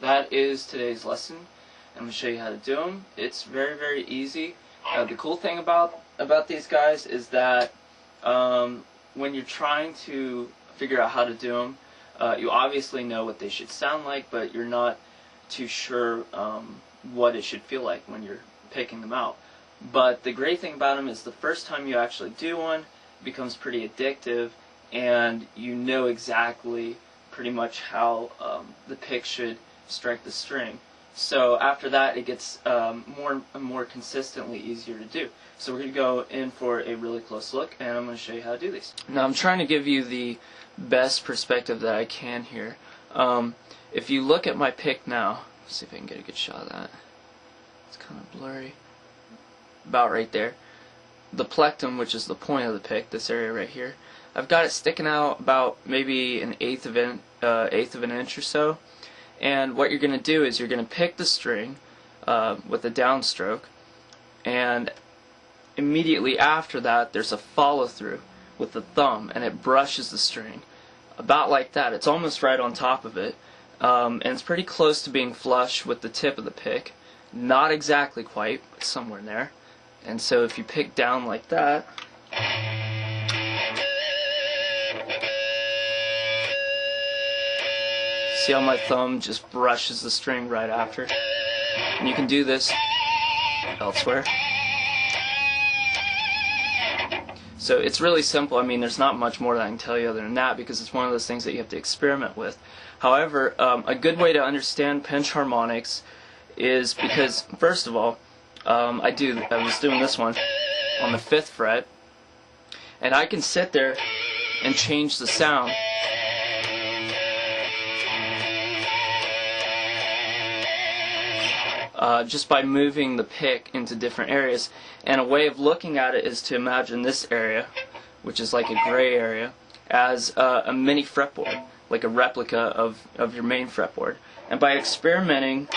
that is today's lesson. I'm going to show you how to do them. It's very, very easy. The cool thing about these guys is that when you're trying to figure out how to do them, you obviously know what they should sound like, but you're not too sure what it should feel like when you're picking them out. But the great thing about them is the first time you actually do one, it becomes pretty addictive, and you know exactly pretty much how the pick should strike the string. So after that, it gets more consistently easier to do. So we're going to go in for a really close look, and I'm going to show you how to do these. Now I'm trying to give you the best perspective that I can here. If you look at my pick now, let's see if I can get a good shot of that. It's kind of blurry. About right there. The plectrum, which is the point of the pick, this area right here, I've got it sticking out about maybe an eighth of an inch or so. And what you're going to do is you're going to pick the string with a downstroke, and immediately after that there's a follow through with the thumb, and it brushes the string about like that. It's almost right on top of it, and it's pretty close to being flush with the tip of the pick. Not exactly quite, but somewhere in there. And so if you pick down like that, see how my thumb just brushes the string right after? And you can do this elsewhere. So it's really simple. I mean, there's not much more that I can tell you other than that, because it's one of those things that you have to experiment with. However, a good way to understand pinch harmonics is because, first of all, I was doing this one on the 5th fret, and I can sit there and change the sound. Just by moving the pick into different areas. And a way of looking at it is to imagine this area, which is like a gray area, as a mini fretboard, like a replica of your main fretboard. And by experimenting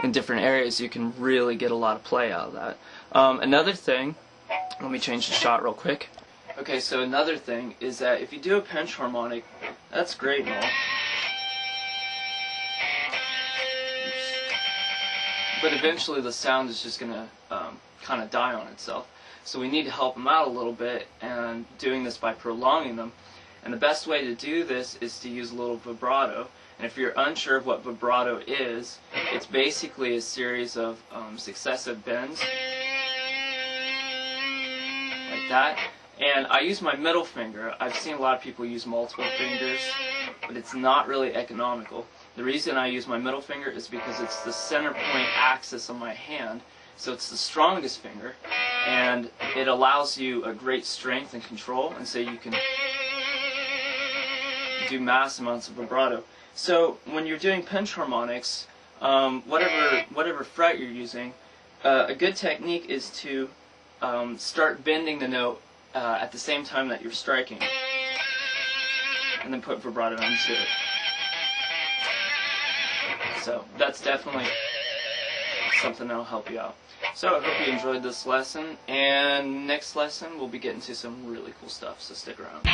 in different areas, you can really get a lot of play out of that. Another thing, let me change the shot real quick. Okay, so another thing is that if you do a pinch harmonic, that's great and all, but eventually the sound is just going to kind of die on itself. So we need to help them out a little bit, and doing this by prolonging them. And the best way to do this is to use a little vibrato. And if you're unsure of what vibrato is, it's basically a series of successive bends, like that. And I use my middle finger. I've seen a lot of people use multiple fingers, but it's not really economical. The reason I use my middle finger is because it's the center point axis of my hand, so it's the strongest finger, and it allows you a great strength and control, and so you can do mass amounts of vibrato. So when you're doing pinch harmonics, whatever fret you're using, a good technique is to start bending the note at the same time that you're striking, and then put vibrato into it. So that's definitely something that'll help you out. So I hope you enjoyed this lesson, and next lesson we'll be getting to some really cool stuff, so stick around.